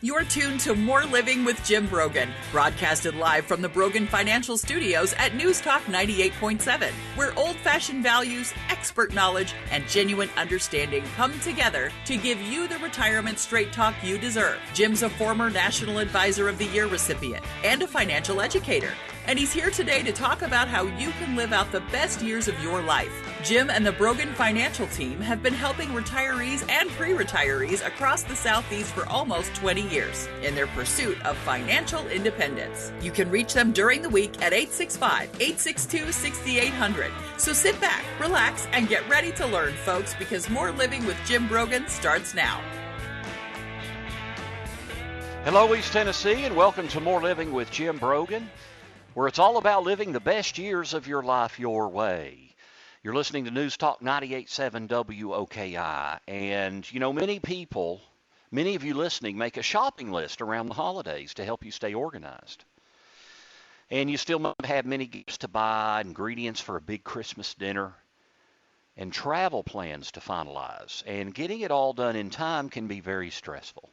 You're tuned to More Living with Jim Brogan, broadcasted live from the Brogan Financial Studios at News Talk 98.7, where old-fashioned values, expert knowledge, and genuine understanding come together to give you the retirement straight talk you deserve. Jim's a former National Advisor of the Year recipient and a financial educator, and he's here today to talk about how you can live out the best years of your life. Jim and the Brogan Financial team have been helping retirees and pre-retirees across the Southeast for almost 20 years in their pursuit of financial independence. You can reach them during the week at 865-862-6800. So sit back, relax, and get ready to learn, folks, because More Living with Jim Brogan starts now. Hello, East Tennessee, and welcome to More Living with Jim Brogan, where it's all about living the best years of your life your way. You're listening to News Talk 98.7 WOKI, and many of you listening make a shopping list around the holidays to help you stay organized. And you still might have many gifts to buy, ingredients for a big Christmas dinner, and travel plans to finalize. And getting it all done in time can be very stressful.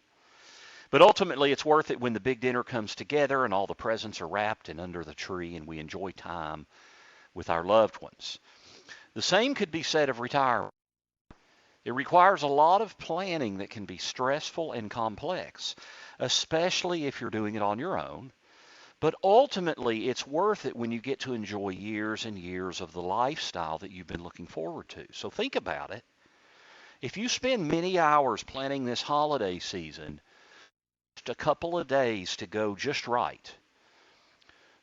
But ultimately, it's worth it when the big dinner comes together and all the presents are wrapped and under the tree and we enjoy time with our loved ones. The same could be said of retirement. It requires a lot of planning that can be stressful and complex, especially if you're doing it on your own. But ultimately, it's worth it when you get to enjoy years and years of the lifestyle that you've been looking forward to. So think about it. If you spend many hours planning this holiday season, just a couple of days to go just right,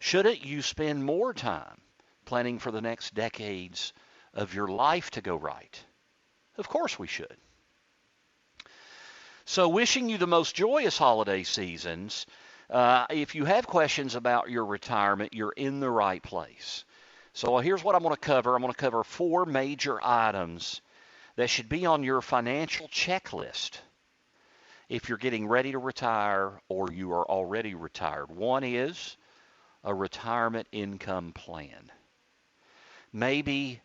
shouldn't you spend more time planning for the next decades of your life to go right? Of course we should. So wishing you the most joyous holiday seasons. If you have questions about your retirement, you're in the right place. So here's what I'm going to cover. I'm going to cover 4 major items that should be on your financial checklist if you're getting ready to retire or you are already retired. One is a retirement income plan. Maybe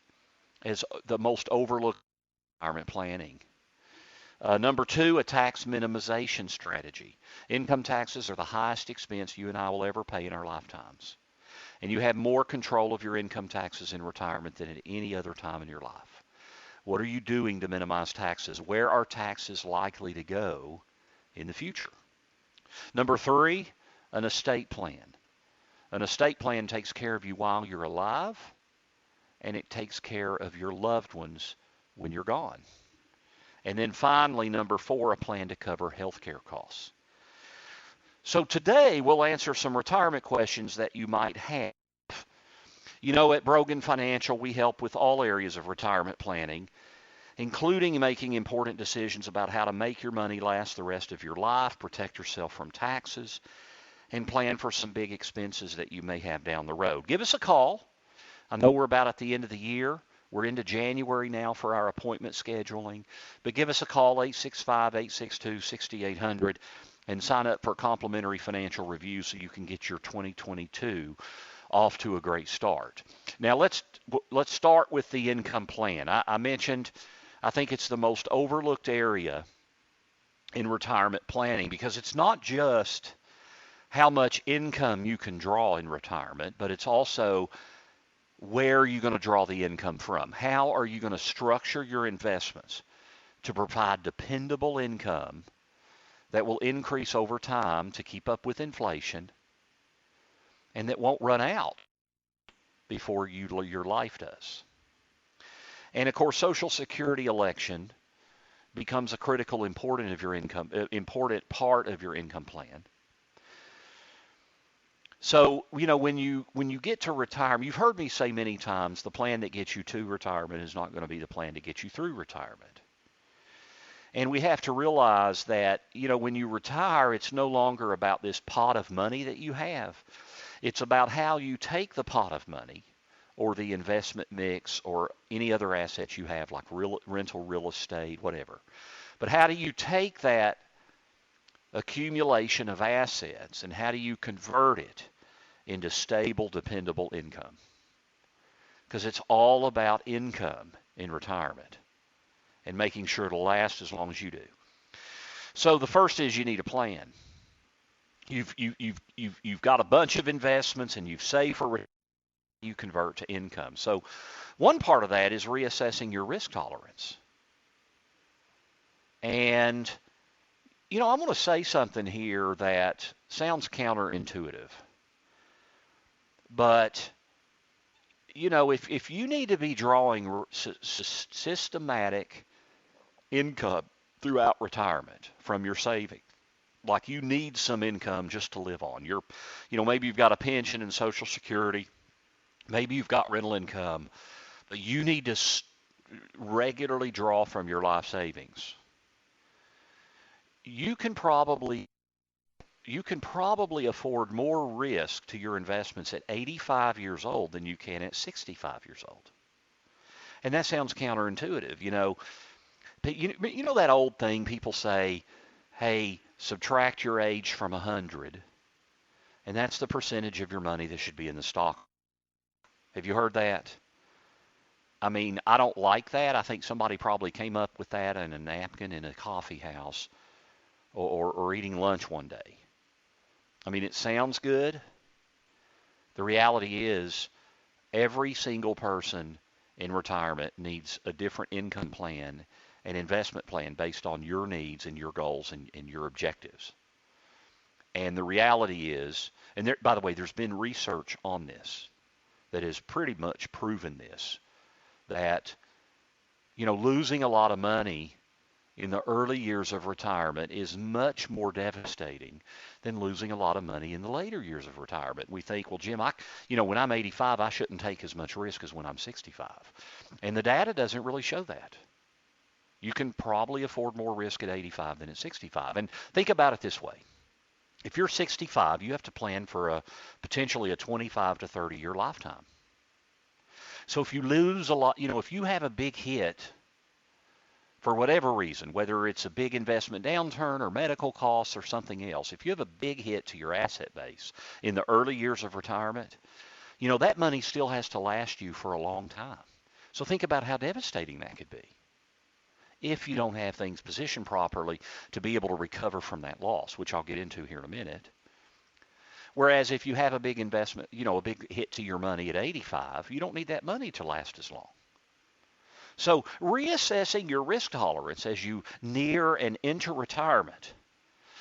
as the most overlooked retirement planning. Number 2, a tax minimization strategy. Income taxes are the highest expense you and I will ever pay in our lifetimes. And you have more control of your income taxes in retirement than at any other time in your life. What are you doing to minimize taxes? Where are taxes likely to go in the future? Number 3, an estate plan. An estate plan takes care of you while you're alive, and it takes care of your loved ones when you're gone. And then finally, number 4, a plan to cover health care costs. So today we'll answer some retirement questions that you might have. At Brogan Financial, we help with all areas of retirement planning, including making important decisions about how to make your money last the rest of your life, protect yourself from taxes, and plan for some big expenses that you may have down the road. Give us a call. I know we're about at the end of the year. We're into January now for our appointment scheduling. But give us a call, 865-862-6800, and sign up for a complimentary financial review so you can get your 2022 off to a great start. Now, let's start with the income plan. I mentioned I think it's the most overlooked area in retirement planning because it's not just how much income you can draw in retirement, but it's also where are you going to draw the income from? How are you going to structure your investments to provide dependable income that will increase over time to keep up with inflation and that won't run out before your life does? And of course, Social Security election becomes a critical important part of your income plan. So, when you get to retirement, you've heard me say many times, the plan that gets you to retirement is not going to be the plan to get you through retirement. And we have to realize that, when you retire, it's no longer about this pot of money that you have. It's about how you take the pot of money or the investment mix or any other assets you have, like rental real estate, whatever. But how do you take that accumulation of assets and how do you convert it into stable, dependable income? Because it's all about income in retirement and making sure it'll last as long as you do. So the first is you need a plan. You've got a bunch of investments and you've saved for you convert to income. So one part of that is reassessing your risk tolerance. And I'm going to say something here that sounds counterintuitive. But if you need to be drawing systematic income throughout retirement from your savings, like you need some income just to live on. Maybe you've got a pension and Social Security, maybe you've got rental income, but you need to regularly draw from your life savings. You can probably afford more risk to your investments at 85 years old than you can at 65 years old. And that sounds counterintuitive, But you know that old thing people say, hey, subtract your age from 100, and that's the percentage of your money that should be in the stock. Have you heard that? I mean, I don't like that. I think somebody probably came up with that in a napkin in a coffee house or eating lunch one day. I mean, it sounds good. The reality is every single person in retirement needs a different income plan and investment plan based on your needs and your goals and your objectives. And the reality is, and by the way, there's been research on this that has pretty much proven this, that, losing a lot of money in the early years of retirement is much more devastating than losing a lot of money in the later years of retirement. We think, well, Jim, when I'm 85, I shouldn't take as much risk as when I'm 65. And the data doesn't really show that. You can probably afford more risk at 85 than at 65. And think about it this way. If you're 65, you have to plan for potentially a 25 to 30 year lifetime. So if you lose a lot, if you have a big hit for whatever reason, whether it's a big investment downturn or medical costs or something else, if you have a big hit to your asset base in the early years of retirement, that money still has to last you for a long time. So think about how devastating that could be if you don't have things positioned properly to be able to recover from that loss, which I'll get into here in a minute. Whereas if you have a big investment, a big hit to your money at 85, you don't need that money to last as long. So reassessing your risk tolerance as you near and enter retirement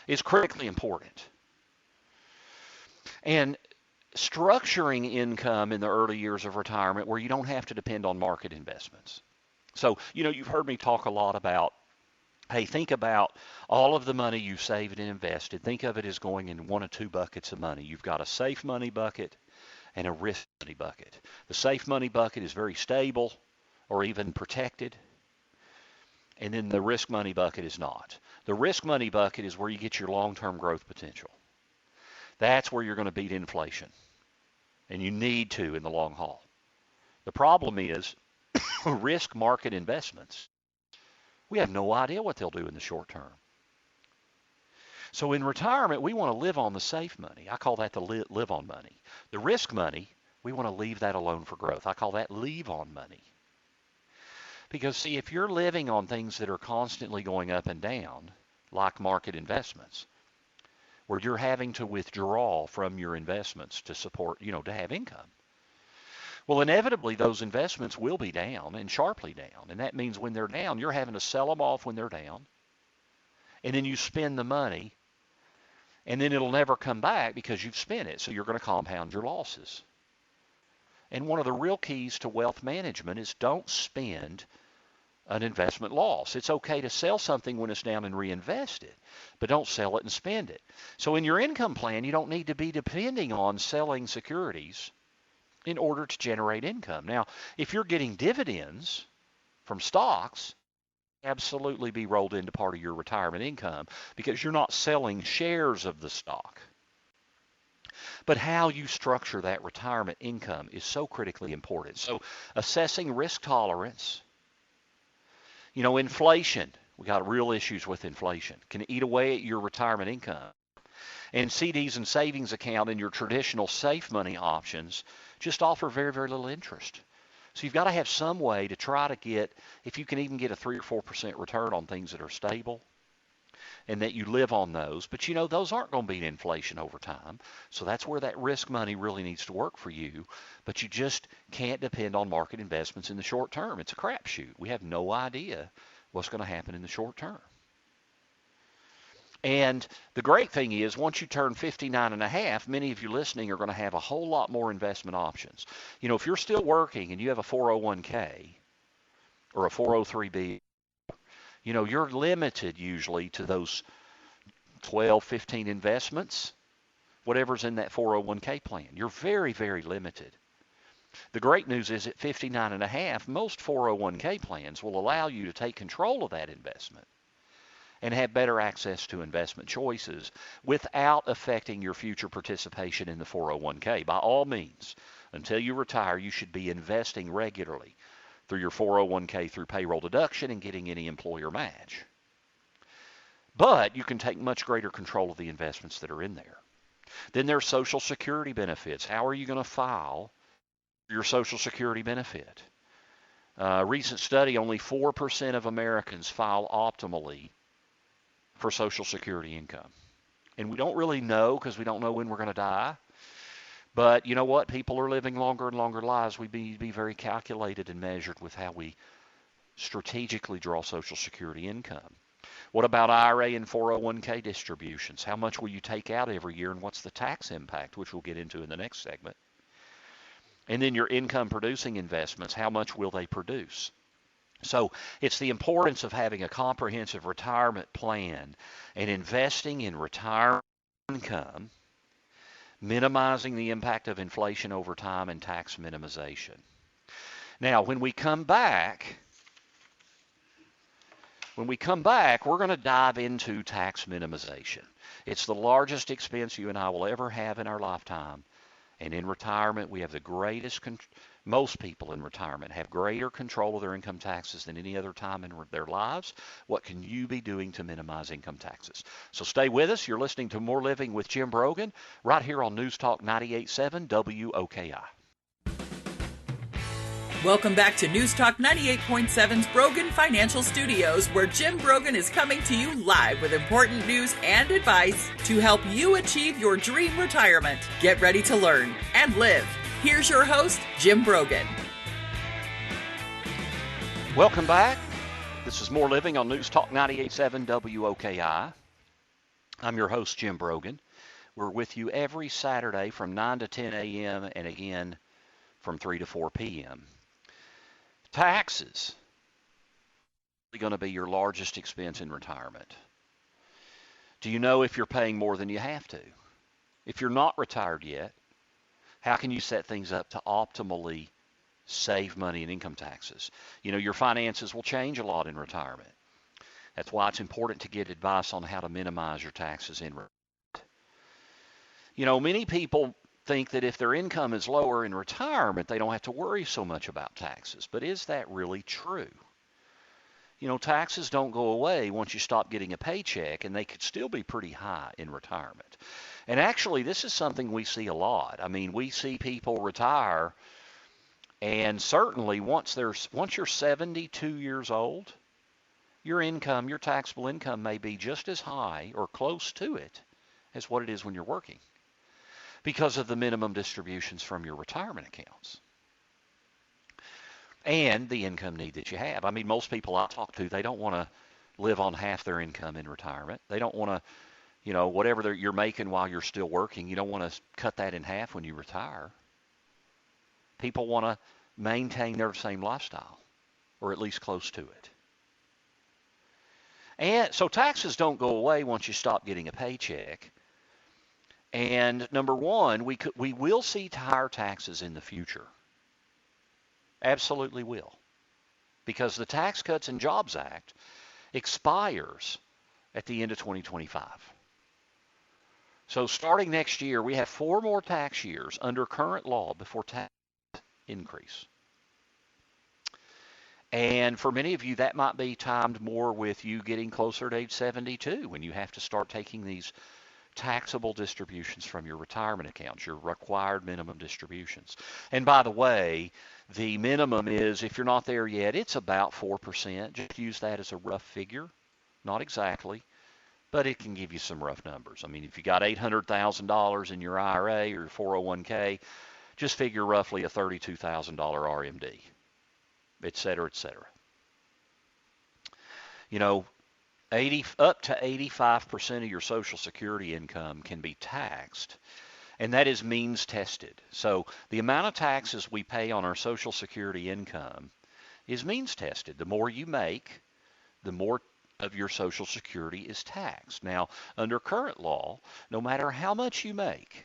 is critically important. And structuring income in the early years of retirement where you don't have to depend on market investments. So, you've heard me talk a lot about, hey, think about all of the money you've saved and invested. Think of it as going in one of two buckets of money. You've got a safe money bucket and a risk money bucket. The safe money bucket is very stable or even protected. And then the risk money bucket is not. The risk money bucket is where you get your long-term growth potential. That's where you're going to beat inflation. And you need to in the long haul. The problem is risk market investments. We have no idea what they'll do in the short term. So in retirement, we want to live on the safe money. I call that the live on money. The risk money, we want to leave that alone for growth. I call that leave on money. Because see, if you're living on things that are constantly going up and down, like market investments, where you're having to withdraw from your investments to support, to have income, well, inevitably, those investments will be down and sharply down. And that means when they're down, you're having to sell them off when they're down. And then you spend the money. And then it'll never come back because you've spent it. So you're going to compound your losses. And one of the real keys to wealth management is don't spend an investment loss. It's okay to sell something when it's down and reinvest it, but don't sell it and spend it. So in your income plan, you don't need to be depending on selling securities in order to generate income. Now, if you're getting dividends from stocks, absolutely be rolled into part of your retirement income because you're not selling shares of the stock. But how you structure that retirement income is so critically important. So assessing risk tolerance, inflation, we got real issues with inflation, can eat away at your retirement income. And CDs and savings account and your traditional safe money options just offer very, very little interest. So you've got to have some way to try to get, if you can even get a 3 or 4% return on things that are stable. and that you live on those. But you know, those aren't going to beat inflation over time. So that's where that risk money really needs to work for you. But you just can't depend on market investments in the short term. It's a crapshoot. We have no idea what's going to happen in the short term. And the great thing is, once you turn 59 and a half, many of you listening are going to have a whole lot more investment options. You know, if you're still working and you have a 401k or a 403b, you know, you're limited usually to those 12, 15 investments, whatever's in that 401k plan. You're very, very limited. The great news is at 59 and a half, most 401k plans will allow you to take control of that investment and have better access to investment choices without affecting your future participation in the 401k. By all means, until you retire, you should be investing regularly through your 401k through payroll deduction and getting any employer match. But you can take much greater control of the investments that are in there. Then there's Social Security benefits. How are you going to file your Social Security benefit? Recent study, only 4% of Americans file optimally for Social Security income. And we don't really know because we don't know when we're going to die. But you know what? People are living longer and longer lives. We need to be very calculated and measured with how we strategically draw Social Security income. What about IRA and 401k distributions? How much will you take out every year, and what's the tax impact, which we'll get into in the next segment? And then your income producing investments, how much will they produce? So it's the importance of having a comprehensive retirement plan and investing in retirement income, minimizing the impact of inflation over time, and tax minimization. Now, when we come back, we're going to dive into tax minimization. It's the largest expense you and I will ever have in our lifetime. And in retirement, we have the greatest, most people in retirement have greater control of their income taxes than any other time in their lives. What can you be doing to minimize income taxes? So stay with us. You're listening to More Living with Jim Brogan right here on News Talk 98.7 WOKI. Welcome back to News Talk 98.7's Brogan Financial Studios, where Jim Brogan is coming to you live with important news and advice to help you achieve your dream retirement. Get ready to learn and live. Here's your host, Jim Brogan. Welcome back. This is More Living on News Talk 98.7 WOKI. I'm your host, Jim Brogan. We're with you every Saturday from 9 to 10 a.m. and again from 3 to 4 p.m. Taxes are going to be your largest expense in retirement. Do you know if you're paying more than you have to? If you're not retired yet, how can you set things up to optimally save money in income taxes? You know, your finances will change a lot in retirement. That's why it's important to get advice on how to minimize your taxes in retirement. You know, many people think that if their income is lower in retirement, they don't have to worry so much about taxes. But is that really true? You know, taxes don't go away once you stop getting a paycheck, and they could still be pretty high in retirement. And actually, this is something we see a lot. I mean, we see people retire, and certainly once you're 72 years old, your income, your taxable income may be just as high or close to it as what it is when you're working, because of the minimum distributions from your retirement accounts and the income need that you have. I mean, most people I talk to, they don't want to live on half their income in retirement. They don't want to, you know, whatever you're making while you're still working, you don't want to cut that in half when you retire. People want to maintain their same lifestyle, or at least close to it. And so taxes don't go away once you stop getting a paycheck. And number one, we will see higher taxes in the future. Absolutely will. Because the Tax Cuts and Jobs Act expires at the end of 2025. So starting next year, we have 4 more tax years under current law before tax increase. And for many of you, that might be timed more with you getting closer to age 72, when you have to start taking these taxable distributions from your retirement accounts, your required minimum distributions. And by the way, the minimum is, if you're not there yet, it's about 4%. Just use that as a rough figure, not exactly, but it can give you some rough numbers. I mean, if you got $800,000 in your IRA or your 401k, just figure roughly a $32,000 RMD, et cetera, et cetera. You know, up to 85% of your Social Security income can be taxed, and that is means tested. So the amount of taxes we pay on our Social Security income is means tested. The more you make, the more of your Social Security is taxed. Now, under current law, no matter how much you make,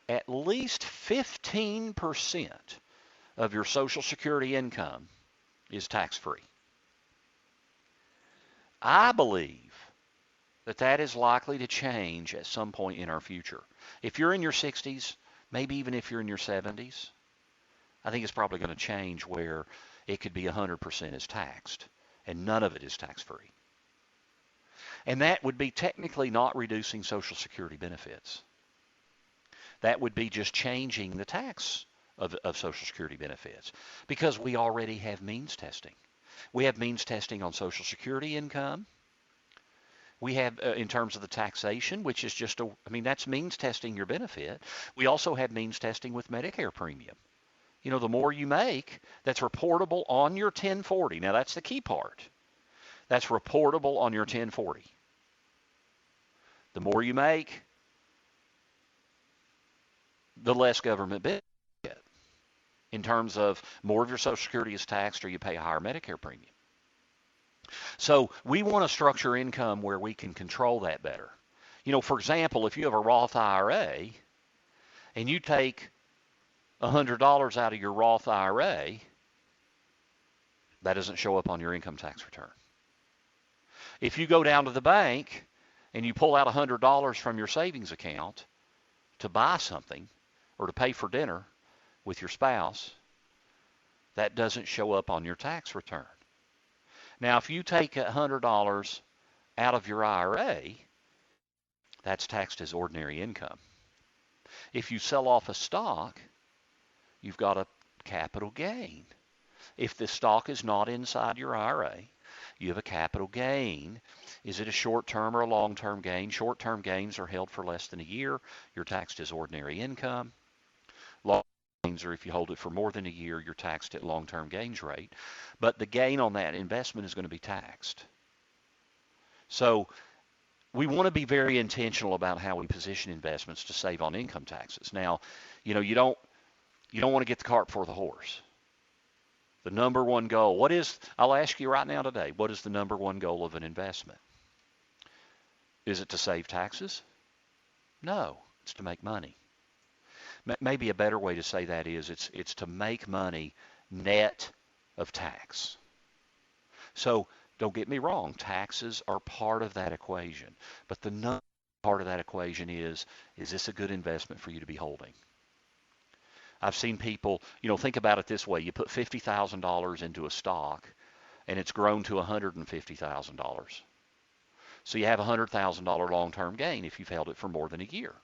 at least 15% of your Social Security income is tax-free. I believe that that is likely to change at some point in our future. If you're in your 60s, maybe even if you're in your 70s, I think it's probably going to change where it could be 100% is taxed and none of it is tax-free. And that would be technically not reducing Social Security benefits. That would be just changing the tax of Social Security benefits, because we already have means testing. We have means testing on Social Security income. We have, in terms of the taxation, which is just that's means testing your benefit. We also have means testing with Medicare premium. You know, the more you make, that's reportable on your 1040. Now, that's the key part. That's reportable on your 1040. The more you make, the less government benefit. In terms of more of your Social Security is taxed or you pay a higher Medicare premium. So we want to structure income where we can control that better. You know, for example, if you have a Roth IRA and you take $100 out of your Roth IRA, that doesn't show up on your income tax return. If you go down to the bank and you pull out $100 from your savings account to buy something or to pay for dinner with your spouse, that doesn't show up on your tax return. Now, if you take $100 out of your IRA, that's taxed as ordinary income. If you sell off a stock, you've got a capital gain. If the stock is not inside your IRA, you have a capital gain. Is it a short-term or a long-term gain? Short-term gains are held for less than a year. You're taxed as ordinary income. Long gains are if you hold it for more than a year, you're taxed at long-term gains rate. But the gain on that investment is going to be taxed. So we want to be very intentional about how we position investments to save on income taxes. Now, you know, you don't want to get the cart before the horse. The number one goal, I'll ask you right now today, what is the number one goal of an investment? Is it to save taxes? No, it's to make money. Maybe a better way to say that is it's to make money net of tax. So don't get me wrong, taxes are part of that equation. But the number part of that equation is this a good investment for you to be holding? I've seen people, you know, think about it this way. You put $50,000 into a stock and it's grown to $150,000. So you have a $100,000 long-term gain if you've held it for more than a year.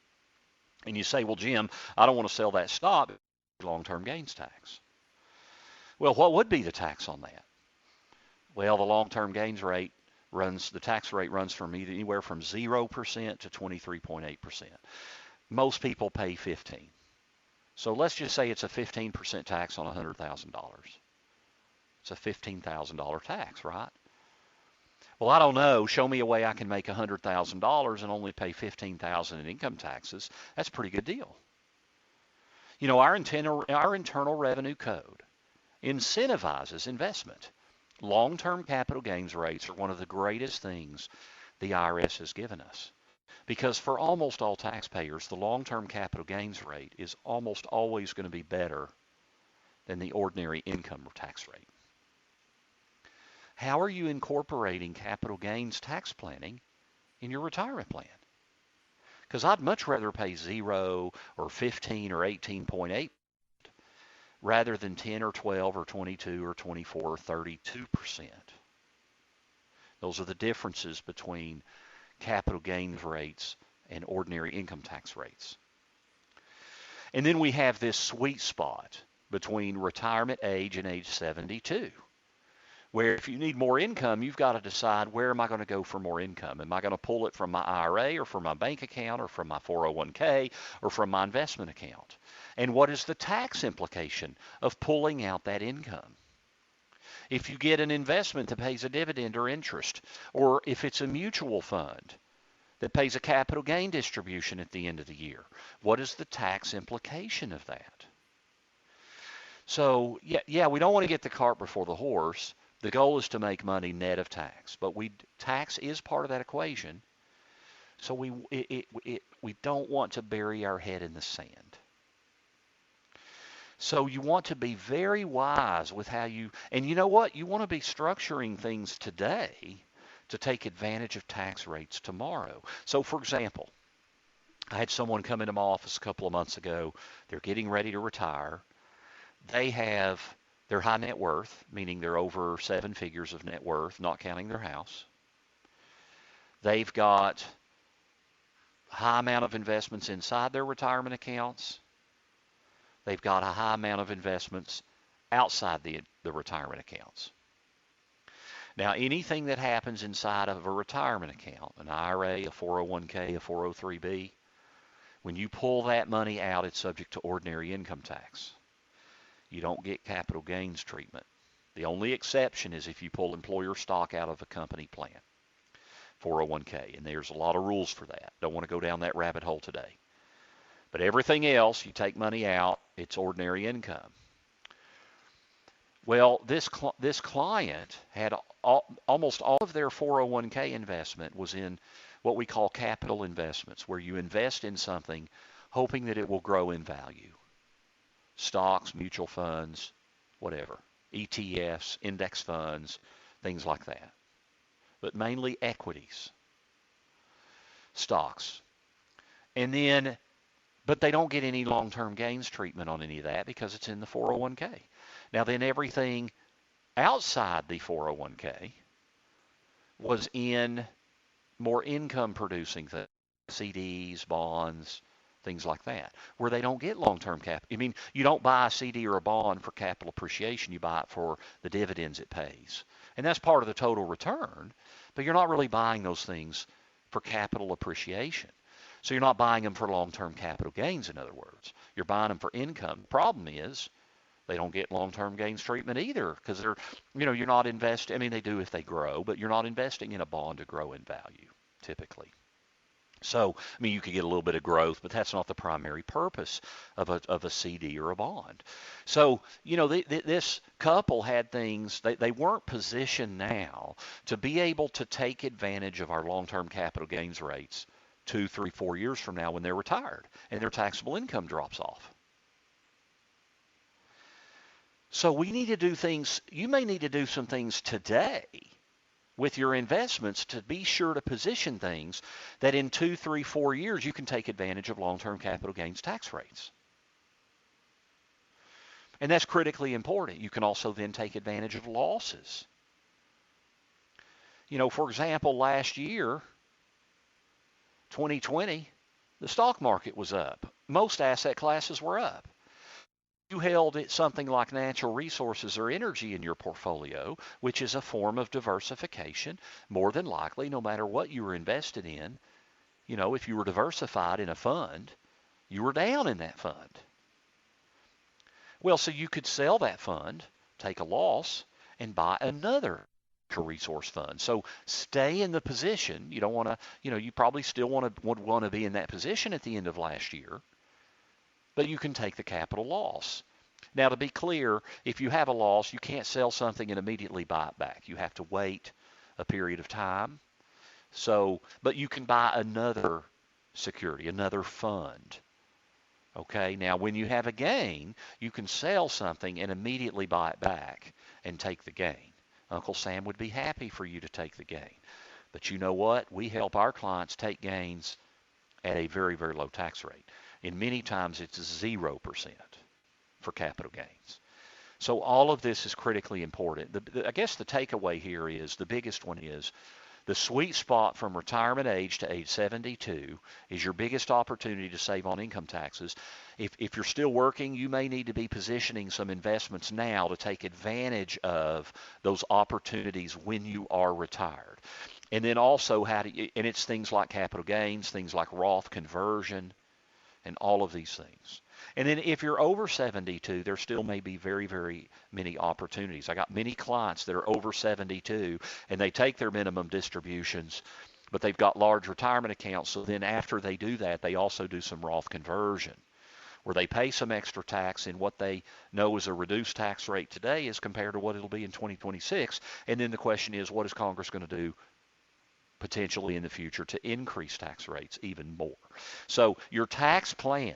And you say, well, Jim, I don't want to sell that stock. Long-term gains tax. Well, what would be the tax on that? Well, the long-term gains rate the tax rate runs from anywhere from 0% to 23.8%. Most people pay 15%. So let's just say it's a 15% tax on $100,000. It's a $15,000 tax, right? Well, I don't know. Show me a way I can make $100,000 and only pay $15,000 in income taxes. That's a pretty good deal. You know, our internal revenue code incentivizes investment. Long-term capital gains rates are one of the greatest things the IRS has given us. Because for almost all taxpayers, the long-term capital gains rate is almost always going to be better than the ordinary income tax rate. How are you incorporating capital gains tax planning in your retirement plan? Because I'd much rather pay 0 or 15 or 18.8 rather than 10 or 12 or 22 or 24 or 32%. Those are the differences between capital gains rates and ordinary income tax rates. And then we have this sweet spot between retirement age and age 72, Where if you need more income, you've got to decide, where am I going to go for more income? Am I going to pull it from my IRA or from my bank account or from my 401k or from my investment account? And what is the tax implication of pulling out that income? If you get an investment that pays a dividend or interest, or if it's a mutual fund that pays a capital gain distribution at the end of the year, what is the tax implication of that? So, we don't want to get the cart before the horse. The goal is to make money net of tax, but tax is part of that equation. So we don't want to bury our head in the sand. So you want to be very wise with how and you know what? You want to be structuring things today to take advantage of tax rates tomorrow. So for example, I had someone come into my office a couple of months ago. They're getting ready to retire. They're high net worth, meaning they're over 7 figures of net worth, not counting their house. They've got a high amount of investments inside their retirement accounts. They've got a high amount of investments outside the retirement accounts. Now, anything that happens inside of a retirement account, an IRA, a 401k, a 403b, when you pull that money out, it's subject to ordinary income tax. You don't get capital gains treatment. The only exception is if you pull employer stock out of a company plan, 401k, and there's a lot of rules for that. Don't want to go down that rabbit hole today. But everything else, you take money out, it's ordinary income. Well, this client had almost all of their 401k investment was in what we call capital investments, where you invest in something hoping that it will grow in value. Stocks, mutual funds, whatever, ETFs, index funds, things like that. But mainly equities, stocks. But they don't get any long-term gains treatment on any of that because it's in the 401k. Now then, everything outside the 401k was in more income-producing things, CDs, bonds, things like that, where they don't get long-term capital. I mean, you don't buy a CD or a bond for capital appreciation. You buy it for the dividends it pays. And that's part of the total return, but you're not really buying those things for capital appreciation. So you're not buying them for long-term capital gains, in other words. You're buying them for income. The problem is they don't get long-term gains treatment either because you're not investing. I mean, they do if they grow, but you're not investing in a bond to grow in value, typically. So, I mean, you could get a little bit of growth, but that's not the primary purpose of a CD or a bond. So, this couple had things, they weren't positioned now to be able to take advantage of our long-term capital gains rates 2, 3, 4 years from now when they're retired and their taxable income drops off. So we need to do things, you may need to do some things today with your investments to be sure to position things that in 2, 3, 4 years you can take advantage of long-term capital gains tax rates. And that's critically important. You can also then take advantage of losses. For example, last year, 2020, the stock market was up. Most asset classes were up. You held something like natural resources or energy in your portfolio, which is a form of diversification, more than likely, no matter what you were invested in, if you were diversified in a fund, you were down in that fund. Well, so you could sell that fund, take a loss, and buy another resource fund. So stay in the position. You don't want to, you probably still would want to be in that position at the end of last year, but you can take the capital loss. Now, to be clear, if you have a loss, you can't sell something and immediately buy it back. You have to wait a period of time. So, but you can buy another security, another fund. Okay, now when you have a gain, you can sell something and immediately buy it back and take the gain. Uncle Sam would be happy for you to take the gain. But you know what? We help our clients take gains at a very, very low tax rate. And many times it's 0% for capital gains. So all of this is critically important. I guess the takeaway here is, the biggest one is, The sweet spot from retirement age to age 72 is your biggest opportunity to save on income taxes. If you're still working, you may need to be positioning some investments now to take advantage of those opportunities when you are retired. And then also and it's things like capital gains, things like Roth conversion, and all of these things. And then if you're over 72, there still may be very, very many opportunities. I got many clients that are over 72 and they take their minimum distributions, but they've got large retirement accounts. So then after they do that, they also do some Roth conversion, where they pay some extra tax in what they know is a reduced tax rate today as compared to what it'll be in 2026. And then the question is, what is Congress going to do potentially in the future to increase tax rates even more? So your tax plan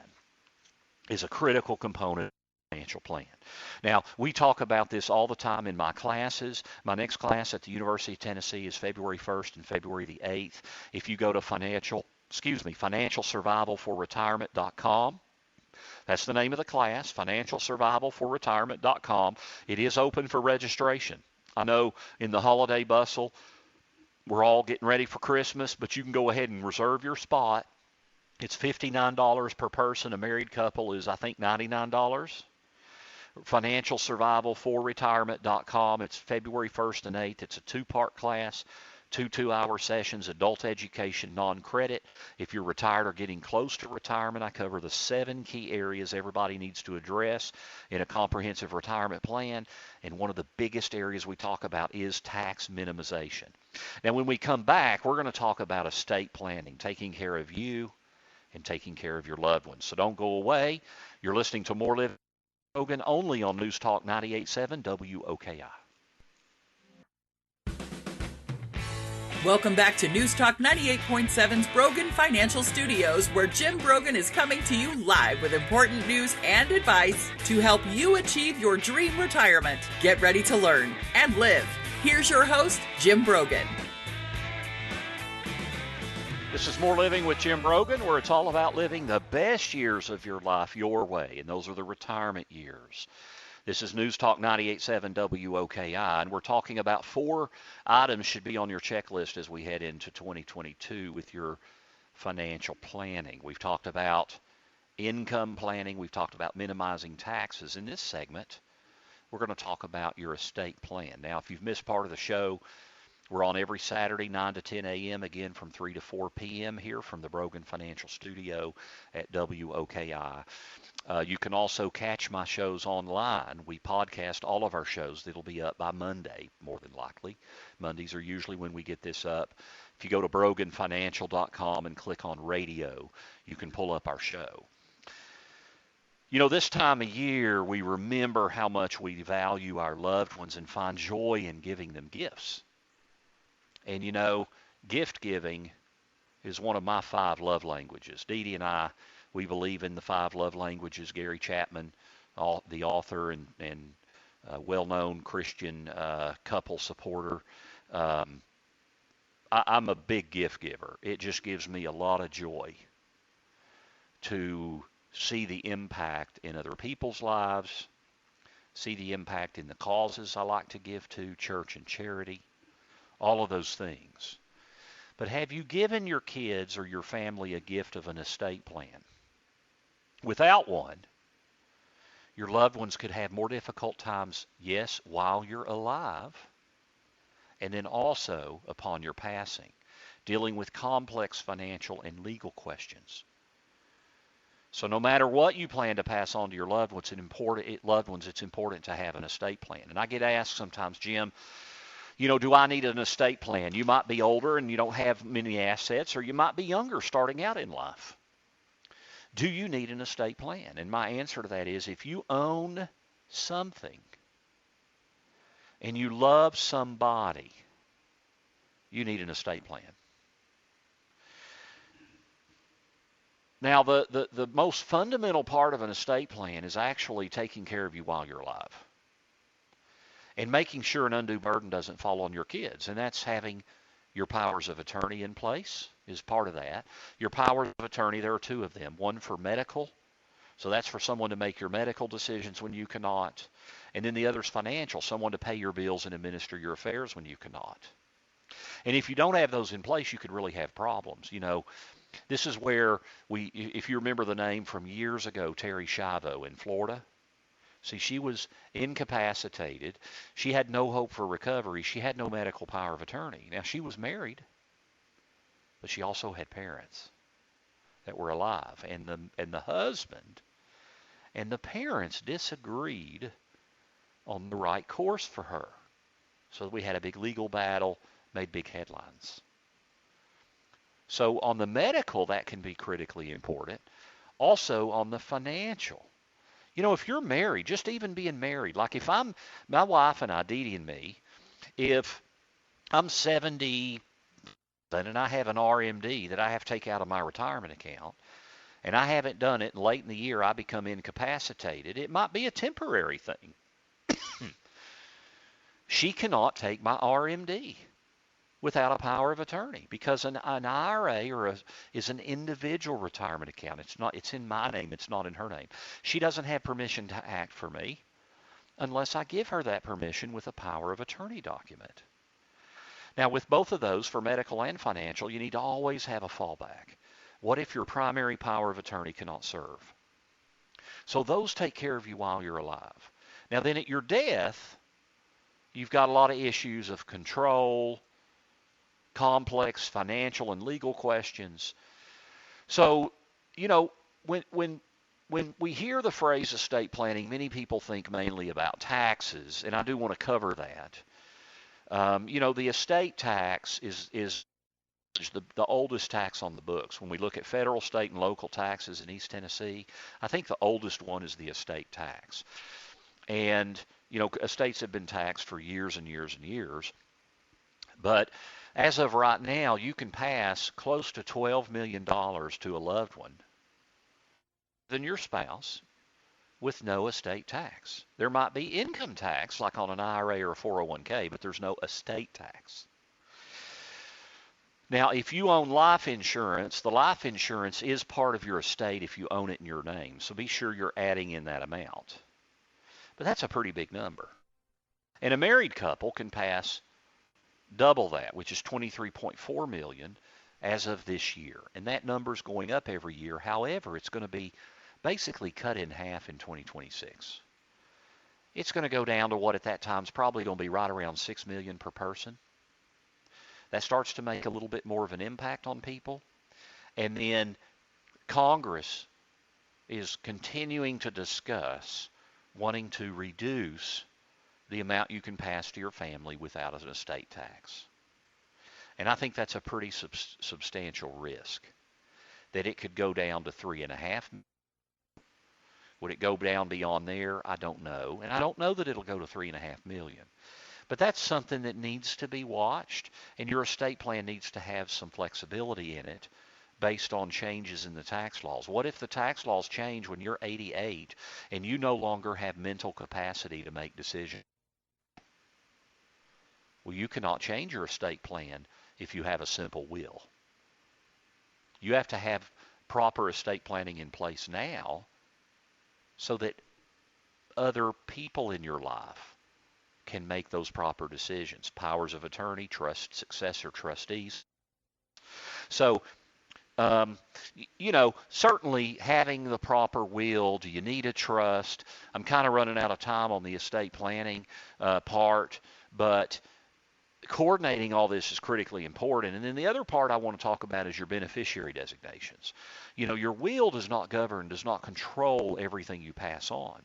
is a critical component of the financial plan. Now, we talk about this all the time in my classes. My next class at the University of Tennessee is February 1st and February the 8th. If you go to financialsurvivalforretirement.com, that's the name of the class, financialsurvivalforretirement.com. It is open for registration. I know in the holiday bustle, we're all getting ready for Christmas, but you can go ahead and reserve your spot. It's $59 per person. A married couple is, I think, $99. Financialsurvivalforretirement.com. It's February 1st and 8th. It's a two-part class, two 2-hour sessions, adult education, non-credit. If you're retired or getting close to retirement, I cover the 7 key areas everybody needs to address in a comprehensive retirement plan. And one of the biggest areas we talk about is tax minimization. Now, when we come back, we're going to talk about estate planning, taking care of you and taking care of your loved ones. So don't go away. You're listening to More Living with Brogan only on News Talk 98.7 WOKI. Welcome back to News Talk 98.7's Brogan Financial Studios, where Jim Brogan is coming to you live with important news and advice to help you achieve your dream retirement. Get ready to learn and live. Here's your host, Jim Brogan. This is More Living with Jim Brogan, where it's all about living the best years of your life your way, and those are the retirement years. This is News Talk 98.7 WOKI, and we're talking about 4 items should be on your checklist as we head into 2022 with your financial planning. We've talked about income planning. We've talked about minimizing taxes. In this segment, we're going to talk about your estate plan. Now, if you've missed part of the show, we're on every Saturday, 9 to 10 a.m., again from 3 to 4 p.m. here from the Brogan Financial Studio at WOKI. You can also catch my shows online. We podcast all of our shows. That'll be up by Monday, more than likely. Mondays are usually when we get this up. If you go to broganfinancial.com and click on radio, you can pull up our show. You know, this time of year, we remember how much we value our loved ones and find joy in giving them gifts. And, you know, gift giving is one of my 5 love languages. Dee Dee and I, we believe in the 5 love languages. Gary Chapman, the author and well-known Christian couple supporter. I'm a big gift giver. It just gives me a lot of joy to see the impact in other people's lives, see the impact in the causes I like to give to, church and charity. All of those things. But have you given your kids or your family a gift of an estate plan? Without one, your loved ones could have more difficult times, yes, while you're alive, and then also upon your passing, dealing with complex financial and legal questions. So no matter what you plan to pass on to your loved ones, it's important to have an estate plan. And I get asked sometimes, Jim, you know, do I need an estate plan? You might be older and you don't have many assets, or you might be younger starting out in life. Do you need an estate plan? And my answer to that is, if you own something and you love somebody, you need an estate plan. Now, the most fundamental part of an estate plan is actually taking care of you while you're alive. And making sure an undue burden doesn't fall on your kids. And that's having your powers of attorney in place is part of that. Your powers of attorney, there are 2 of them. One for medical. So that's for someone to make your medical decisions when you cannot. And then the other is financial, someone to pay your bills and administer your affairs when you cannot. And if you don't have those in place, you could really have problems. This is where if you remember the name from years ago, Terry Schiavo in Florida. See, she was incapacitated. She had no hope for recovery. She had no medical power of attorney. Now, she was married, but she also had parents that were alive. And the husband and the parents disagreed on the right course for her. So we had a big legal battle, made big headlines. So on the medical, that can be critically important. Also on the financial. If you're married, just even being married, like if my wife and I, Dee Dee and me, if I'm 70 and I have an RMD that I have to take out of my retirement account, and I haven't done it, and late in the year I become incapacitated, it might be a temporary thing. She cannot take my RMD without a power of attorney because an IRA is an individual retirement account. It's in my name. It's not in her name. She doesn't have permission to act for me unless I give her that permission with a power of attorney document. Now, with both of those, for medical and financial, you need to always have a fallback. What if your primary power of attorney cannot serve? So those take care of you while you're alive. Now, then at your death, you've got a lot of issues of control, complex financial and legal questions. So, when we hear the phrase estate planning, many people think mainly about taxes, and I do want to cover that. The estate tax is the oldest tax on the books. When we look at federal, state, and local taxes in East Tennessee, I think the oldest one is the estate tax. And, estates have been taxed for years and years and years. But as of right now, you can pass close to $12 million to a loved one than your spouse with no estate tax. There might be income tax like on an IRA or a 401k, but there's no estate tax. Now, if you own life insurance, the life insurance is part of your estate if you own it in your name. So be sure you're adding in that amount. But that's a pretty big number. And a married couple can pass double that, which is $23.4 million as of this year. And that number's going up every year. However, it's going to be basically cut in half in 2026. It's going to go down to what at that time is probably going to be right around $6 million per person. That starts to make a little bit more of an impact on people. And then Congress is continuing to discuss wanting to reduce the amount you can pass to your family without an estate tax. And I think that's a pretty substantial risk, that it could go down to 3.5. Would it go down beyond there? I don't know. And I don't know that it'll go to 3.5 million. But that's something that needs to be watched, and your estate plan needs to have some flexibility in it based on changes in the tax laws. What if the tax laws change when you're 88 and you no longer have mental capacity to make decisions? Well, you cannot change your estate plan if you have a simple will. You have to have proper estate planning in place now so that other people in your life can make those proper decisions. Powers of attorney, trust, successor, trustees. So, certainly having the proper will, do you need a trust? I'm kind of running out of time on the estate planning part, but coordinating all this is critically important. And then the other part I want to talk about is your beneficiary designations. Your will does not govern, does not control everything you pass on.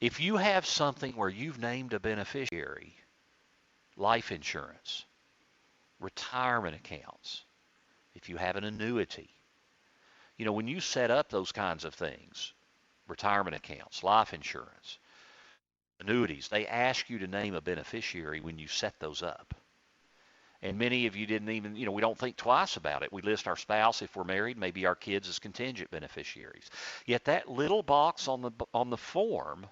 If you have something where you've named a beneficiary, life insurance, retirement accounts, if you have an annuity, when you set up those kinds of things, retirement accounts, life insurance, annuities, they ask you to name a beneficiary when you set those up. And many of you didn't even, we don't think twice about it. We list our spouse if we're married, maybe our kids as contingent beneficiaries. Yet that little box on the form,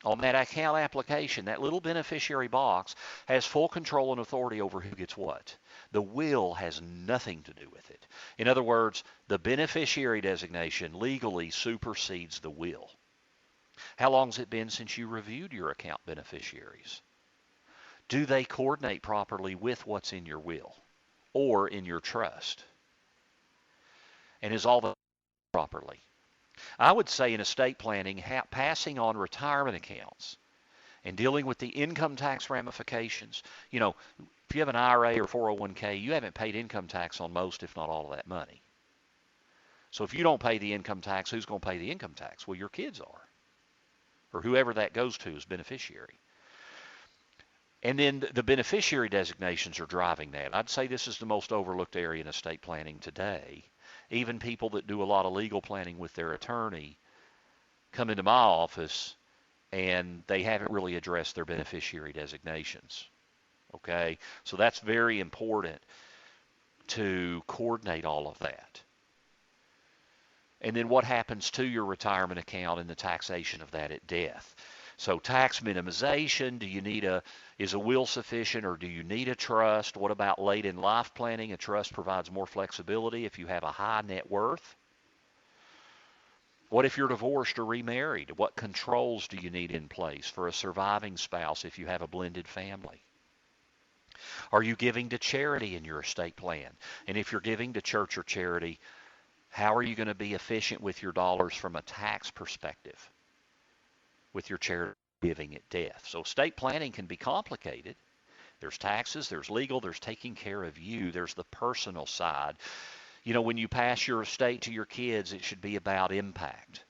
on that account application, that little beneficiary box has full control and authority over who gets what. The will has nothing to do with it. In other words, the beneficiary designation legally supersedes the will. How long has it been since you reviewed your account beneficiaries? Do they coordinate properly with what's in your will or in your trust? And is all the properly? I would say in estate planning, passing on retirement accounts and dealing with the income tax ramifications. You know, if you have an IRA or 401k, you haven't paid income tax on most, if not all of that money. So if you don't pay the income tax, who's going to pay the income tax? Well, your kids are, or whoever that goes to as beneficiary. And then the beneficiary designations are driving that. I'd say this is the most overlooked area in estate planning today. Even people that do a lot of legal planning with their attorney come into my office and they haven't really addressed their beneficiary designations. Okay, so that's very important to coordinate all of that. And then what happens to your retirement account and the taxation of that at death? So tax minimization, is a will sufficient, or do you need a trust? What about late in life planning? A trust provides more flexibility if you have a high net worth. What if you're divorced or remarried? What controls do you need in place for a surviving spouse if you have a blended family? Are you giving to charity in your estate plan? And if you're giving to church or charity, how are you going to be efficient with your dollars from a tax perspective with your charity giving at death? So estate planning can be complicated. There's taxes, there's legal, there's taking care of you, there's the personal side. You know, when you pass your estate to your kids, it should be about impact.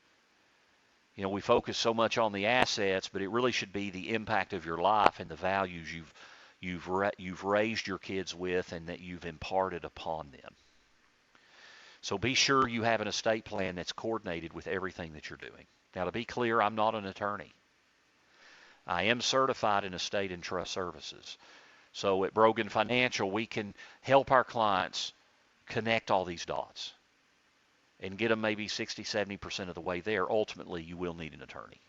You know, we focus so much on the assets, but it really should be the impact of your life and the values you've raised your kids with and that you've imparted upon them. So be sure you have an estate plan that's coordinated with everything that you're doing. Now, to be clear, I'm not an attorney. I am certified in estate and trust services. So at Brogan Financial, we can help our clients connect all these dots and get them maybe 60, 70% of the way there. Ultimately, you will need an attorney.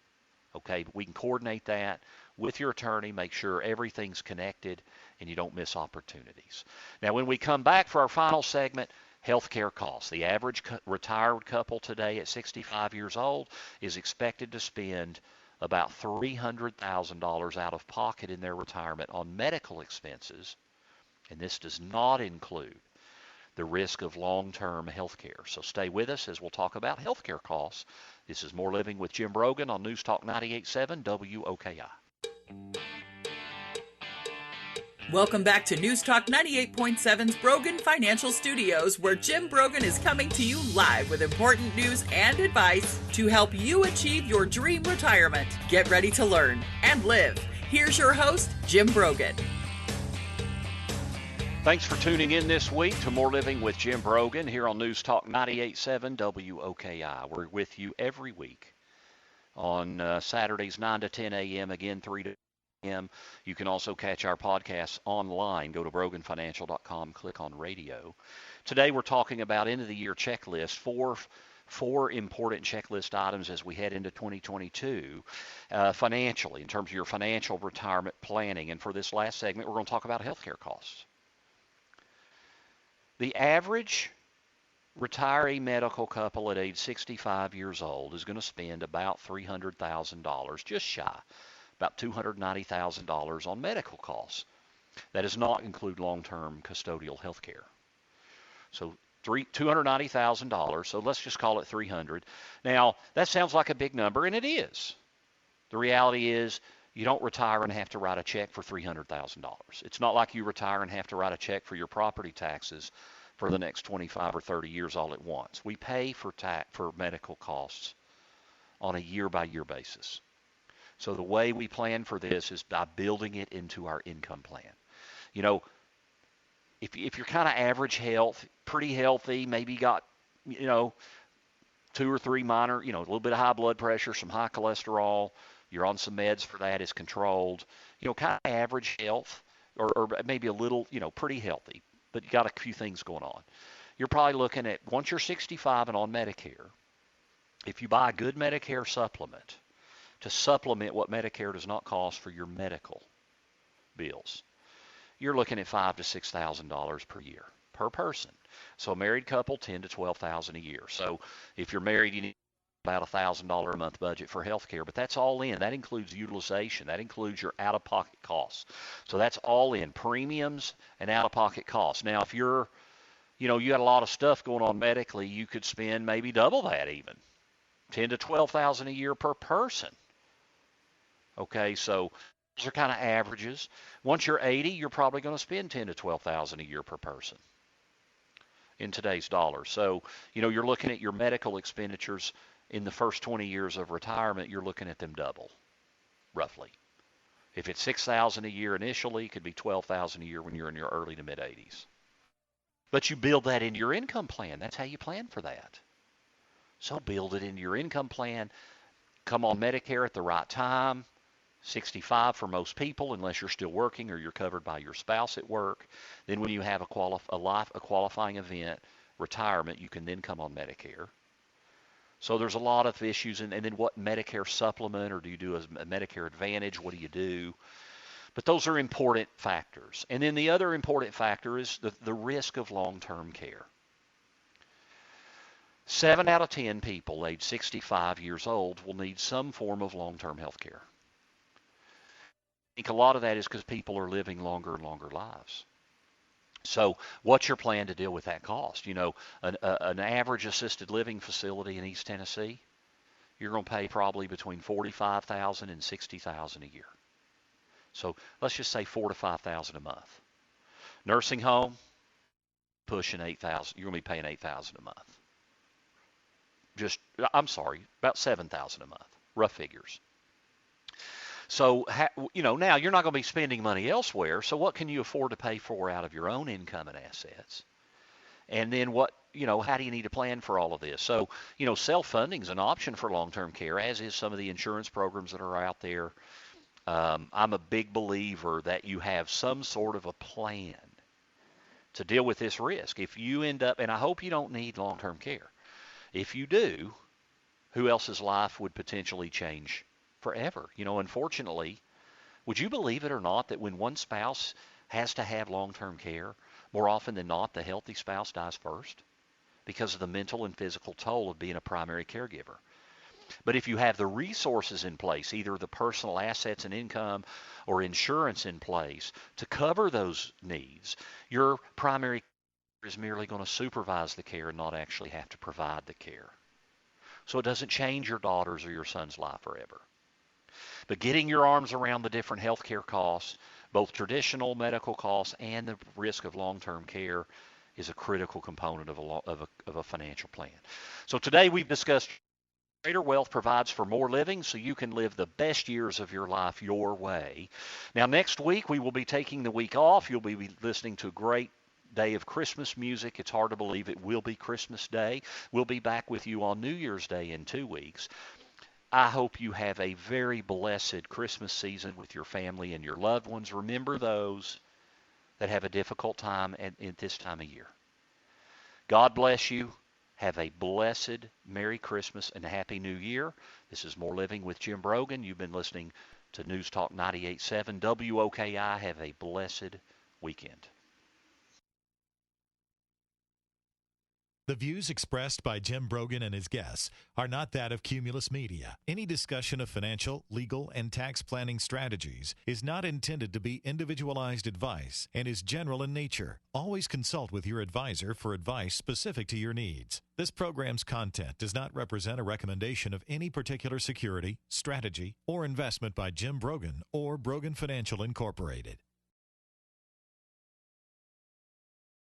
Okay, but we can coordinate that with your attorney, make sure everything's connected and you don't miss opportunities. Now, when we come back for our final segment, healthcare costs. The average retired couple today at 65 years old is expected to spend about $300,000 out of pocket in their retirement on medical expenses, and this does not include the risk of long-term health care. So stay with us as we'll talk about healthcare costs. This is More Living with Jim Brogan on News Talk 98.7 WOKI. Welcome back to News Talk 98.7's Brogan Financial Studios, where Jim Brogan is coming to you live with important news and advice to help you achieve your dream retirement. Get ready to learn and live. Here's your host, Jim Brogan. Thanks for tuning in this week to More Living with Jim Brogan here on News Talk 98.7 WOKI. We're with you every week on Saturdays 9 to 10 a.m., again 3 to a.m. You can also catch our podcasts online. Go to broganfinancial.com, click on radio. Today we're talking about end of the year checklist, four important checklist items as we head into 2022 financially, in terms of your financial retirement planning. And for this last segment, we're going to talk about healthcare costs. The average retiree medical couple at age 65 years old is going to spend about $300,000, just shy, about $290,000 on medical costs. That does not include long-term custodial health care. So $290,000, so let's just call it $300,000. Now, that sounds like a big number, and it is. The reality is you don't retire and have to write a check for $300,000. It's not like you retire and have to write a check for your property taxes for the next 25 or 30 years all at once. We pay for medical costs on a year-by-year basis. So the way we plan for this is by building it into our income plan. You know, if you're kind of average health, pretty healthy, maybe got, 2 or 3 minor, a little bit of high blood pressure, some high cholesterol, you're on some meds for that, it's controlled, kind of average health, or maybe a little, pretty healthy, but you got a few things going on. You're probably looking at, once you're 65 and on Medicare, if you buy a good Medicare supplement to supplement what Medicare does not cost for your medical bills, you're looking at $5,000 to $6,000 per year per person. So a married couple, $10,000 to $12,000 a year. So if you're married, you need about $1,000 a month budget for health care, but that's all in. That includes utilization. That includes your out-of-pocket costs. So that's all in, premiums and out-of-pocket costs. Now, if you got a lot of stuff going on medically, you could spend maybe double that even, 10 to 12,000 a year per person. Okay, so those are kind of averages. Once you're 80, you're probably going to spend 10 to 12,000 a year per person in today's dollars. So, you're looking at your medical expenditures in the first 20 years of retirement, you're looking at them double, roughly. If it's 6,000 a year initially, it could be 12,000 a year when you're in your early to mid 80s. But you build that into your income plan. That's how you plan for that. So build it into your income plan. Come on Medicare at the right time. 65 for most people, unless you're still working or you're covered by your spouse at work. Then when you have a qualifying event, retirement, you can then come on Medicare. So there's a lot of issues, and then what Medicare supplement, or do you do a Medicare Advantage? What do you do? But those are important factors. And then the other important factor is the risk of long-term care. 7 out of 10 people age 65 years old will need some form of long-term health care. I think a lot of that is because people are living longer and longer lives. So what's your plan to deal with that cost? An average assisted living facility in East Tennessee, you're going to pay probably between $45,000 and $60,000 a year. So let's just say $4,000 to $5,000 a month. Nursing home, pushing $8,000. You're going to be paying $8,000 a month. About $7,000 a month, rough figures. So, now you're not going to be spending money elsewhere. So what can you afford to pay for out of your own income and assets? And then how do you need to plan for all of this? So, self-funding is an option for long-term care, as is some of the insurance programs that are out there. I'm a big believer that you have some sort of a plan to deal with this risk. If you end up, and I hope you don't need long-term care. If you do, who else's life would potentially change forever? Unfortunately, would you believe it or not that when one spouse has to have long-term care, more often than not, the healthy spouse dies first because of the mental and physical toll of being a primary caregiver? But if you have the resources in place, either the personal assets and income or insurance in place to cover those needs, your primary care is merely going to supervise the care and not actually have to provide the care. So it doesn't change your daughter's or your son's life forever. But getting your arms around the different healthcare costs, both traditional medical costs and the risk of long-term care, is a critical component of a financial plan. So today we've discussed greater wealth provides for more living so you can live the best years of your life your way. Now, next week we will be taking the week off. You'll be listening to a great day of Christmas music. It's hard to believe it will be Christmas Day. We'll be back with you on New Year's Day in 2 weeks. I hope you have a very blessed Christmas season with your family and your loved ones. Remember those that have a difficult time at this time of year. God bless you. Have a blessed Merry Christmas and Happy New Year. This is More Living with Jim Brogan. You've been listening to News Talk 98.7 WOKI. Have a blessed weekend. The views expressed by Jim Brogan and his guests are not that of Cumulus Media. Any discussion of financial, legal, and tax planning strategies is not intended to be individualized advice and is general in nature. Always consult with your advisor for advice specific to your needs. This program's content does not represent a recommendation of any particular security, strategy, or investment by Jim Brogan or Brogan Financial Incorporated.